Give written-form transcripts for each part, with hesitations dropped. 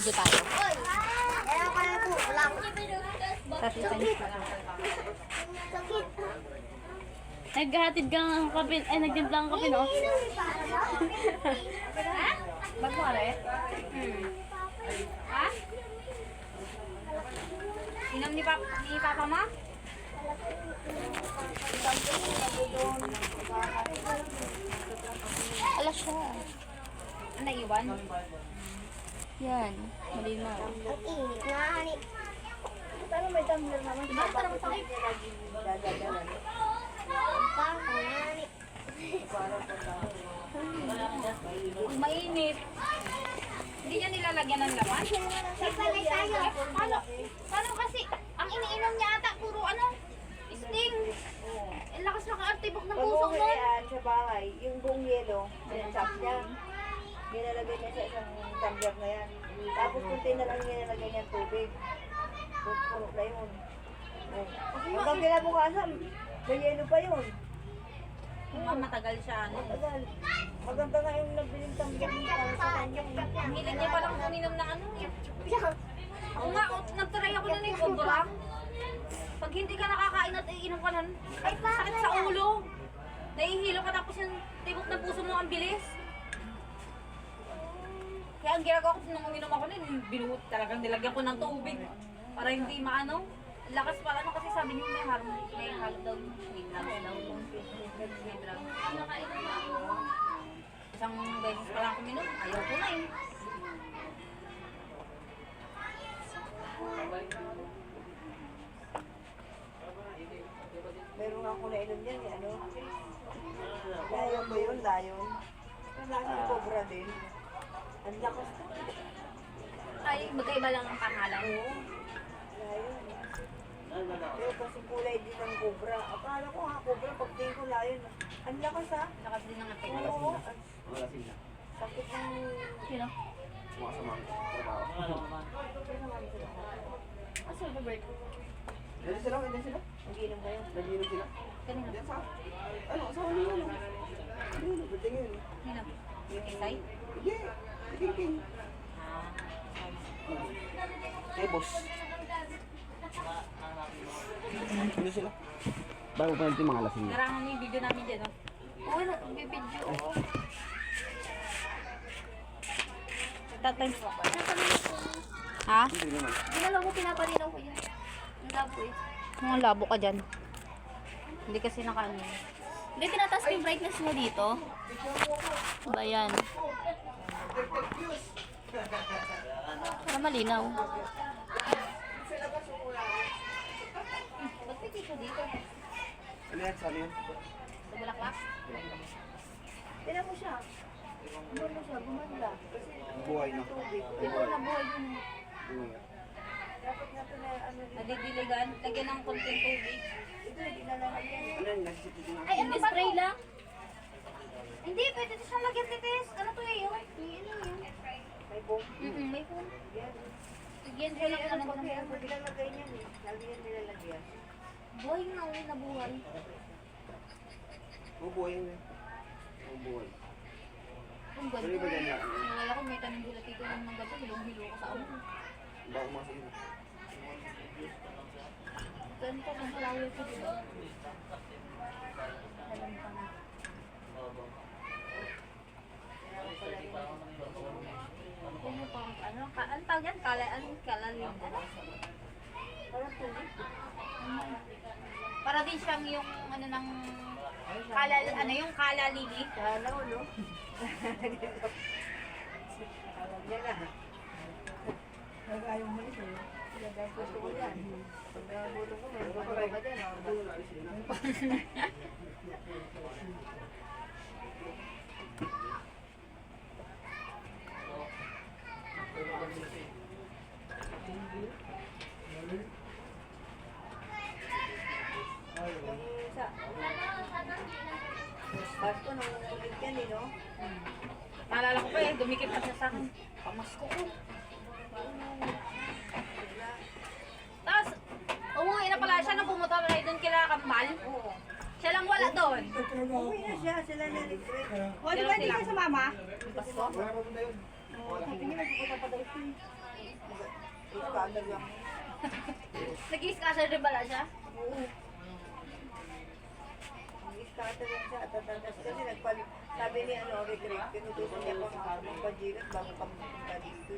video tayo. Ayaw ka na po. Wala ko. Sa seconds pa lang. Naghahatid ka ng kape, ay nagtimpla ng kape, no? Bago ka rin? Ha? Inom ni Papa mo? Ala siya. Naiwan? Yan, malinaw. Ang init na, hani. Pero may tumbler naman. Diba? Parang masakit. Parang hani. Mainit. Hindi niya nilalagyan ng laman? May palay tayo. Paano kasi? Ang iniinom niya ata, puro ano? Sting. Ang lakas makaartibok ng puso Pag mo. umuwian sa bahay, yung buong yelo, sinasap niya. Nilalagay niya sa isang tumbler na yan. Tapos kunti na lang nilalagay niya tubig. Puno na yun. Hanggang kinabukasan, may yelo pa yun. Matagal siya. Ano? Matagal. Maganda nga yung nagbiling tumbler niya para sa kanya. Ang hilig niya palang uminom ng ano. Oo nga, nagtry ako na ng obra. Pag hindi ka nakakain at iinom ka nun, ay sakit sa ulo. Nahihilo ka tapos yung tibok ng puso mo ang bilis. Kaya ang ginagawa ko nung uminom ako nun, binuhot talagang nilagyan ko ng tubig. Para hindi maano. Lakas pala ano kasi sabi niyo may halo daw may drugs daw. May drugs. Isang beses pa lang ako uminom, ayaw ko na eh. Meron nga ako nainom yan eh, ano? Layon ba yun? Layon? Ang laki ng cobra din. Ang lakas na. Ay, magkaiba lang ang pangalan. Oo. Layon. Pero kasi kulay din ng cobra. Akala ko nga cobra, pagtingin ko layon. Ang lakas ha? Lakas din ng ating. Oo. Malasing na. Sakit ng... Sino? Sumakasama ang trabaho. Asa ba break? Diyan sila, diyan sila. Mag-inom kayo. Nagiinom sila. Kanina. Diyan sa... Ano, asawa niyo ano? Ano, patingin. Nino. Isay? Hindi. King. Eh, boss. Ano sila? Bago pa natin mga lasing. Narangan mo yung video namin dyan, no? Oo, nagbibidyo. Oo. Tatimes mo. Ha? Hindi naman. Ginalaw mo, pinapaninaw ko yan. Ang labo eh. Mga labo ka dyan. Hindi kasi nakaano. Hindi, tinataas ko yung brightness mo dito. Ba yan? Para malinaw. Ba't may tissue dito? Ano yan? Saan yan? Sa bulaklak? Tinan mo siya. Ano siya? Gumanda. Kasi Buhay na. tubig. Di ba nabuhay yun? Buhay na. Dapat nga ito na ano rin. Nadidiligan. Lagyan ng konting tubig. Ito, hindi na lang yan. Ano yan? Nasisipin ko na. Ay, ano Hindi, ba spray to? lang. Hindi, pwede ito siyang lagyan titis. Ano to eh? May ano yun? May bomb. May phone. Yan. Lagyan siya lang Ano ano pag yan? Pag nilalagay niyan eh. Lagi yan nilalagyan. Buhay nga, uwi na buhay. Buhay yan. Buhay. Ang Pero iba ganda. ganyan. Nalala ko may tanong gulat dito ng mga gato. Hilong-hilo ko sa ulo. Bago masin. Ganito kung flower ko dito. Alam ka na. Ano pa, ano tawag yan? Kalalim. Parang tubig. Para din siyang yung ano ng ano yung kalalili. Sana no? Alam niya na. Ayaw mo nito. Gusto ko yan. Pag nabulong ko, may bababa ka dyan. Yung sa... Basto nang ulit yan eh, no? Naalala ko pa eh, dumikit pa siya sa akin. Pamasko ko. Tapos, umuwi na pala siya nung pumunta na doon kila Kambal. Oo. Siya lang wala doon. Uwi na siya, sila na retreat. O, di ba hindi ka sa mama? Wala pa ba yun? Sabi niya, magpupunta pa daw siya. Scatter lang. Nag-i-scatter din pala siya? Oo. Scatter lang siya. Tatatas kasi nagpalit. Sabi ni Rick, pinutusan niya pang pajilat bago kami pupunta dito.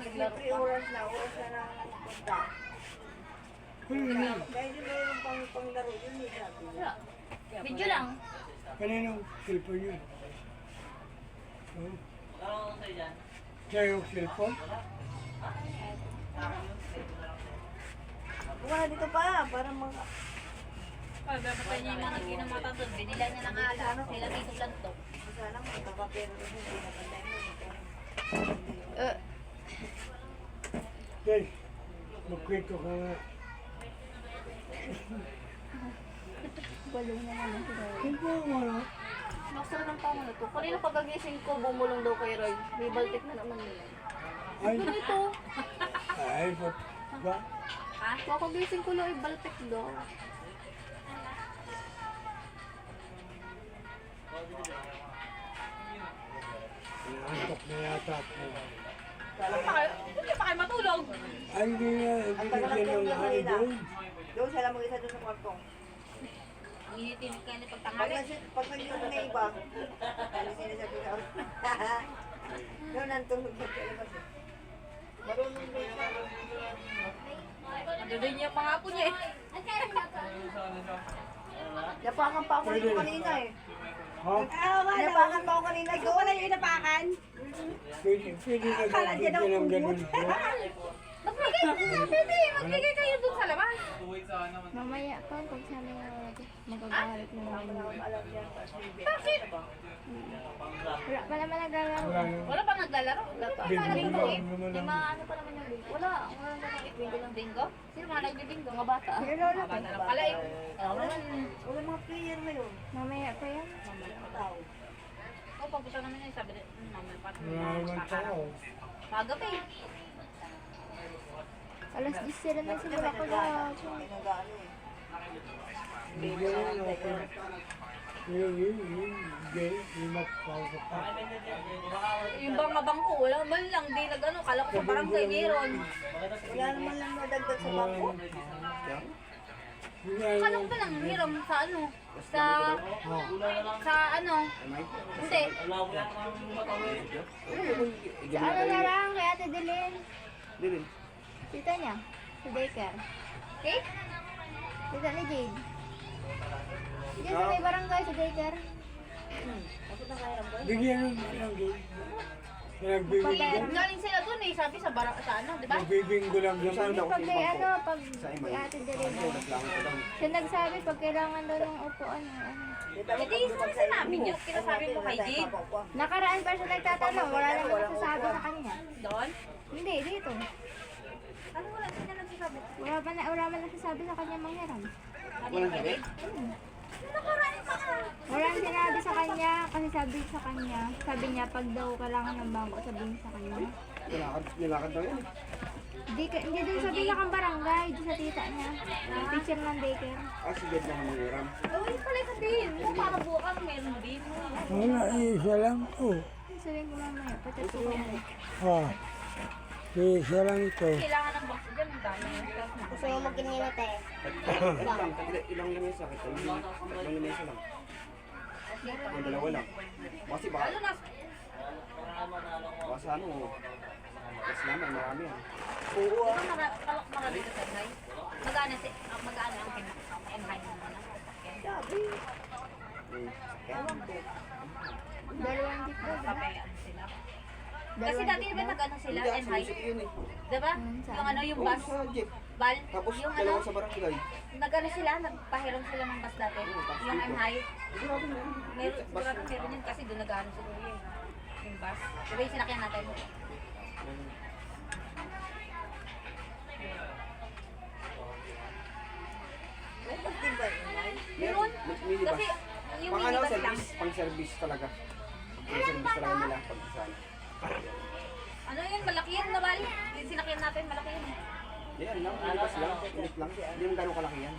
Siyempre, oras na ng punta. Kaya yun mayroon pang laro yun, sabi niya. Video lang. Kaninong cellphone yun? Siya yung cellphone? Wala dito pa, para mga... Ay, bapatay niya yung mga nag-inom mata doon. Binila niya ng ala. Sila dito lang to. Sana magkakapero rin hindi napatay mo. Guys, magkwento ka nga. Walo na naman si Roy. Ano ba wala? Nasaan ng tama na to? Kanina pagagising ko, bumulong daw kay Roy. May baltik na naman nila. Ay, Ganito. ay, ba't ba? Pakagising ko lang, ay baltik daw. Inaantok na yata ako. Hindi pa kayo matulog. Ay, hindi na, Ang tagal ng binigyan ng tulog ano kanina. doon. Doon sila mag-isa doon sa kwartong. Ang initin kayo ni Pag pagtangali. nag-inom na iba, alis sinasabi na ako. Doon nantulog sa labas eh. Marunong din siya. Nagdudin niya pa nga po niya eh. Napakan pa ako dito kanina eh. Ha? Napakan pa ako kanina. Ikaw wala yung napakan? Pwede na gagawin ng ganun po. Magbigay na, pwede. Magbigay kayo dun sa labas. Mamaya pa, pag sabi nga magagalit na naman yun. Alam niya. Bakit? Wala pa naman naglalaro. Wala yung Wala pa naglalaro. Wala pa. bingo Bingo eh. naman May ang... mga ano pa naman yung bingo. Wala naman bingo lang. Bingo? Sino mga nagbibingo? Mga bata. Baba na lang pala eh. Wala mga player ngayon. Mamaya pa yan. Tao. Oo, pagpunta namin yun, sabi na, mamaya pa. Wala naman tao. Maga pa eh. Alas 10 sila na simula ko Pinagaano eh. Hindi na ako. Yung gay, yung magpapagod pa. Yung mga bangko, wala man lang, di nag-ano, kala ko sa barangay meron. Wala naman lang nadagdag sa bangko. Kala ko pa lang, meron sa ano, sa ano, hindi. Sa ano na lang, kay Ate Dilin. Dilin. Tita niya, sa daycare. Okay? Tita ni Jade. Diyan sa may barangay sa daycare. Bigyan ng gay. Nagbibingo. Galing sila dun eh, sabi sa sa ano, di ba? Nagbibingo lang Hindi naman. pag kay ano, pag kay Ate Dilin. Siya nagsabi pag kailangan daw ng upuan. Ano. Hindi, isa namin yun, kinasabi mo kay Jade. Nakaraan pa siya nagtatanong, wala naman nagsasabi sa kanya. Doon? Hindi, dito. Ano wala sila nagsasabi? Wala man nagsasabi sa kanya manghiram. Sabi ni kay Jade? Nakaraan pa ka. Walang sinabi sa kanya, kasi sabi niya pag daw kailangan ng bangko, sabihin sa kanya. Nilakad daw yan. Hindi doon sa pinakang barangay, doon sa tita niya. Teacher ng daycare. Ah, si Ged lang mangiram. Oo, yun pala sabihin. Kung para bukas meron din. Wala, isa lang to. Sabihin ko mamaya, pati ko yan. Ah, isa lang ito. Kailangan ng box dyan, ang dami. Gusto mo mag-inimit eh. Ilang lamesa kita? Ilang lamesa lang. Ang dalawa lang. Kasi baka, Ano na? baka sa ano, kasi naman, marami yan. Oo ah. Marami ka sa inay. Mag-ano ang MHI naman ang Sabi. Ewan ko. Dalawang jeep daw, diba? Papayan sila. Kasi dati diba nag-ano sila, Hindi, MHI? sinisip yun eh. Diba? Yung ano, yung Oo, bus. sa jeep. Bal? Tapos Yung ano, dalawa sa barangay. nag-ano sila, nagpahiram sila ng bus dati. Yung MHI. Grabe na yun. Meron yun kasi doon nag-ano siguro yun. Yung bus. Diba yung sinakyan natin? May pagtiba yun. Meron. Minibus. Kasi yung Pang ano, minibus lang. service, pang service talaga. Pang service talaga nila pag isaan. Ano yun, malaki yun na bal. Yung sinakyan natin, malaki yun. Yan lang, minibus lang, ulit lang. Hindi naman gano'ng kalaki yan.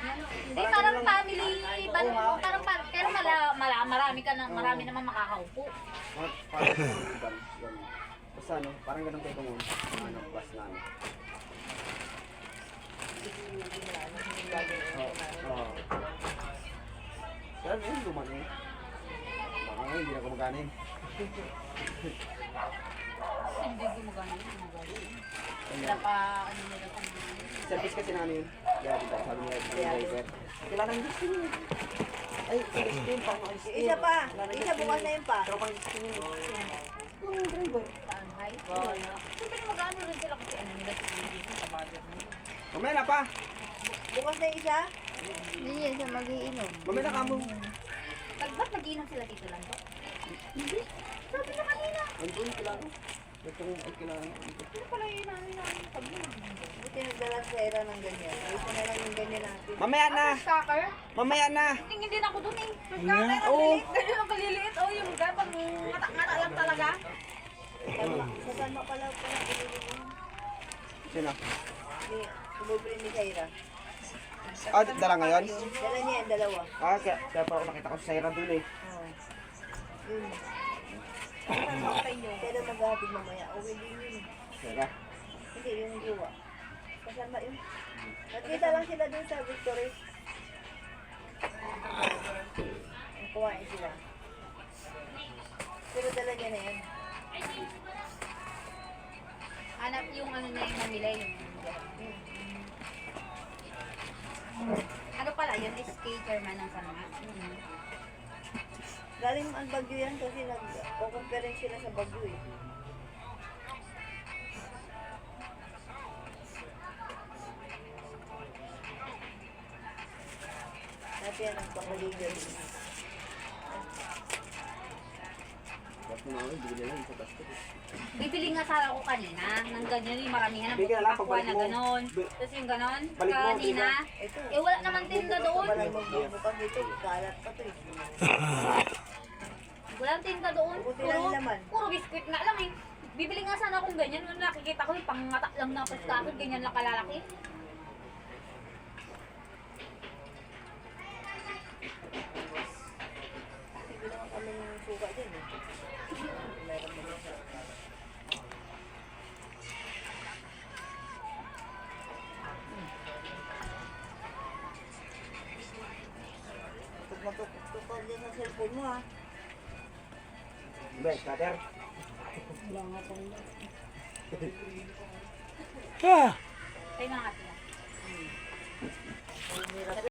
Hindi, parang family, pero marami ka na, marami naman makakaupo. Parang yan. Basta sa ano, parang ganun kayo kung ano, bus na ano. Oo. Pero yun, lumang eh. Baka nga, hindi na kumaganin. Hindi gumagana yun. Wala pa, ano nila pa. Service kasi namin yun. Kaya dito, sabi niya, driver. Kailangan gusto niyo. Ay, Christine, pang Isa pa. Isa bukas na yun pa. Pero pang Christine. Yung driver. Saan, hay? Siyempre magano rin sila kasi ano nila dito sa bagay. Mamaya na pa. Bukas na yung isa. Hindi yan siya mag-iinom. Mamaya na kamo. Ba't nag-inom sila dito lang to? Sabi na kanina. Andun, kailangan. Ito ay kailangan. Ano pala yun namin namin sabi na? Buti nagdala sa era ng ganyan. Ayos na lang yung ganyan natin. Mamaya na. Stalker? Mamaya na. Tingin din ako dun eh. Nga, Stalker, oo. ang liliit. Ganyan ang kaliliit. Oh, yung gapang ngata-ngata lang talaga. Sa Sanma pala pinili ko. Sino? Umubre ni Zaira. Ah, dala ngayon? Dala niya yung dalawa. Ah, kaya pa ako nakita ko sa Saira dun eh. Oo. Yun. Kaya maghahatid mamaya. Okay din yun. Saira. Hindi, yung jowa. Kasama yun. Nakita lang sila dun sa Victory. Kuhain sila. Pero dala niya na yan. Hanap yung ano niya yung mamila yung ano pala, yun is caterman ng Sanma. Galing ang Bagyo yan kasi nag-conference sila sa Bagyo eh. Dati yan ang pangaligan. Tapos na ako, bigyan lang sa basket. Bibili nga sana ako kanina ng ganyan yung maramihan ng Bigyan na lang, pakwa pagbalik na mo. ganon. Tapos yung ganon, Balik mo, kanina. Ito. Eh wala naman tinda doon. Walang magbubukang dito. Kalat pa to eh. Walang tinda doon. Buti lang yung laman. Puro biskuit nga lang eh. Bibili nga sana akong ganyan. Nung nakikita ko yung pangngata lang na pagkakot, ganyan lang kalalaki. Hindi naman kami ng suka din eh. Meron mo din. Tupag din sa cellphone mo ha. Ba, scatter? Ah! Kaya mga sila.